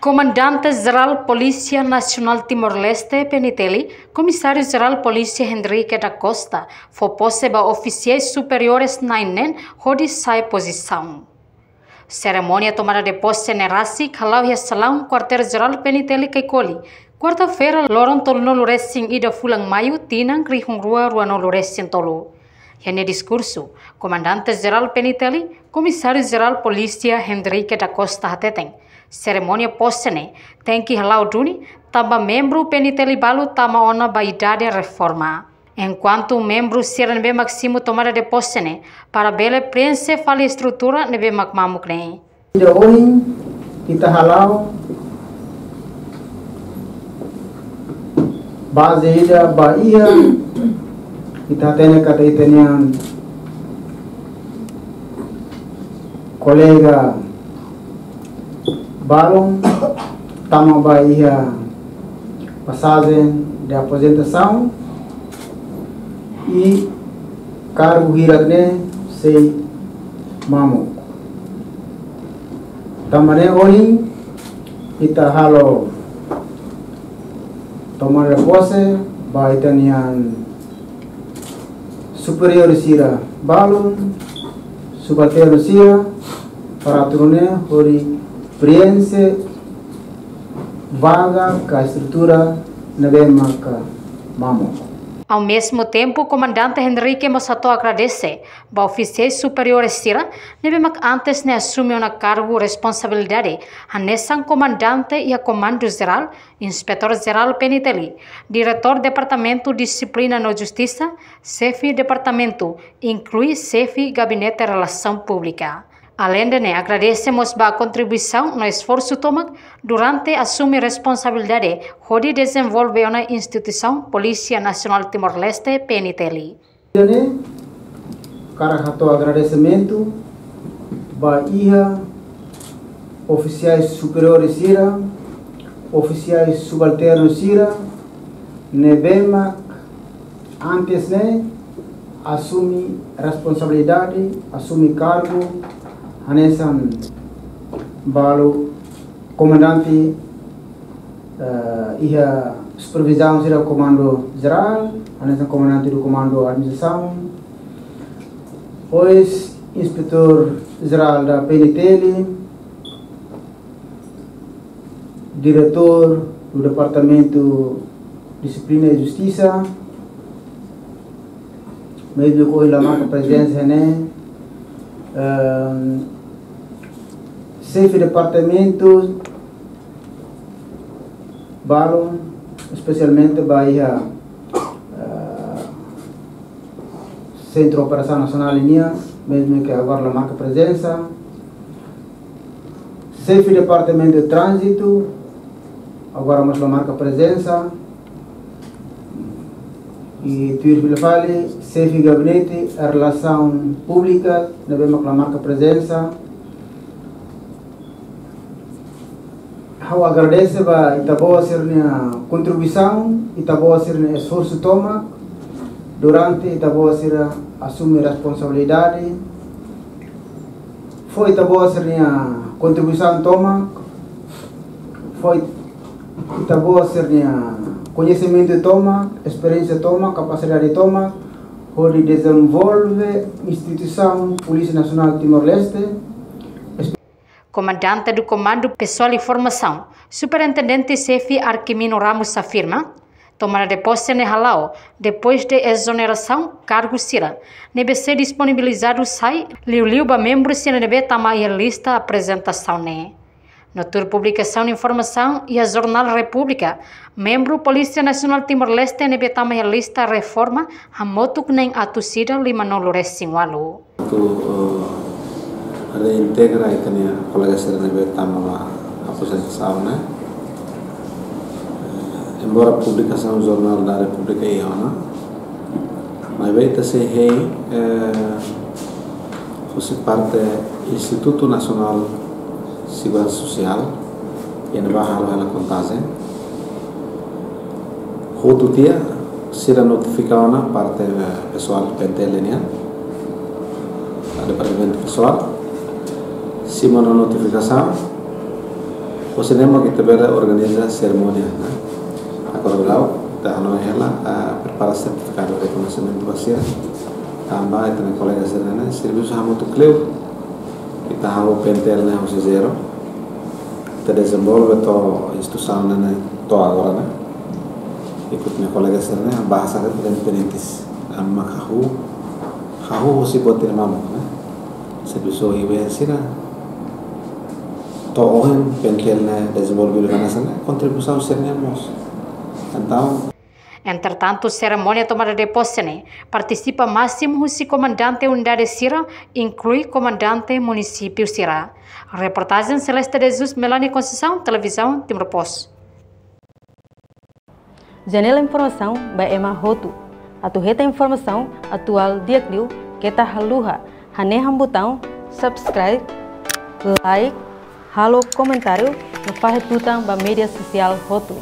Comandante-Geral Polícia Nacional Timor-Leste, PNTELI, Comissário-Geral Polícia Henrique da Costa, foi possível oficiais superiores nainen, onde sai posição. Cerimônia tomada de posse na Rassi, Kalau e Salão, Quartel-Geral PNTELI Kaikoli. Quarta-feira, Lorong Tolno Resing Ida Fulang Mayu, Tinang Rihung Rua Ruano Resing Tolu. E no discurso, Comandante-Geral PNTELI, Comissário-Geral Polícia Henrique da Costa Hateteng. Cerimônia posse tem que halau duni, tamba membro PNTELI balu tama ona baidade reforma. Enquanto membro CRNB Maximo tomada de posse para bela prensa fala estrutura nebe makmamuk ne. Hoje kita halau base ida Bahia kita tene kata itanian colega Balon, tama Bahia passagem de aposentação e cargo hierarquia sei mamu. Tamane hoje kita halo tomar posse baitanian superior sira Balon, subalterno sira para turune hori experiência vaga com a estrutura na BMAC Mamo. Ao mesmo tempo, o comandante Henrique Mossato agradece ao oficiais superiores Sira, BMAC antes de assumir uma cargo responsabilidade, a nessa comandante e a comando-geral, inspetor-geral PNTELI, diretor departamento disciplina na justiça, chefe departamento, inclui chefe gabinete de relação pública. Além de agradecemos a contribuição no esforço tomado durante assumir responsabilidade onde desenvolve uma instituição Polícia Nacional Timor-Leste PNTELI. Caracato agradecimento a oficiais superiores Sira, oficiais subalternos Sira, nebema antes assumir responsabilidade, assumir cargo. Anesan balu comandante ia supervisão será o comando geral, anesan comandante do comando administração, pois inspetor geral da PNTELI, diretor do departamento disciplina e justiça, meio com a marca presidência chefe de departamento Balon, especialmente Bahia Centro de Operação Nacional Linha, mesmo que agora a marca presença, chefe de departamento de trânsito, agora mais a marca presença, e Tuir Fale, chefe de gabinete, a relação pública, devemos a marca presença. Eu agradeço a Itaboa ser a contribuição, Itaboa ser o esforço toma, durante Itaboa ser assumir a responsabilidade, foi Itaboa ser a contribuição toma, foi Itaboa ser a conhecimento toma, experiência toma, capacidade toma, onde desenvolve a instituição Polícia Nacional Timor-Leste. Comandante do Comando Pessoal e Formação, Superintendente-Chefe Arquimino Ramos afirma, tomada de posse em Halau, depois de exoneração, cargo Sira, nebe ser disponibilizado sai, liu ba membro se nebe tamai lista apresentação ne. No tour Publicação de Informação e a Jornal República, membro Polícia Nacional Timor-Leste nebe tamai lista reforma, a motuk nem atusida limanolo resingwalu. Reintegra itania colega CRNB tama aposentação, né? Embora a publicação do Jornal da República é ona, mas veio se rei fosse parte do Instituto Nacional de Segurança Social e na barra ela contase. Outro dia será notificada parte pessoal do PNTELI, né? Departamento pessoal, cima da notificação, Posenema kita bela organiza cerimônia, né? Agora lá, da ela prepara certificado de reconhecimento vacina. Também tem colega serena, serviço muito cleo. Kita halu pentel na house zero. Kita desenvolve to instituição na to agora, né? Ikut minha colega serena bahasa kan independentes. Amma kahu si botir mamu, né? Serviço iwe sira. To orang pentel na desenvolve na sana contribuição serena mos. Então Entretanto, cerimônia tomada de posse participa máximo o comandante unidade Sira, inclui comandante município Sira. Reportagem Celeste de Jesus, Melanie Conceição, televisão Timor Post. Janela informação by Emma Hotu. Atuheta informação atual diakliu kita haluha. Haneham botão subscribe, like, halo comentário no tutang ba media sosial Hotu.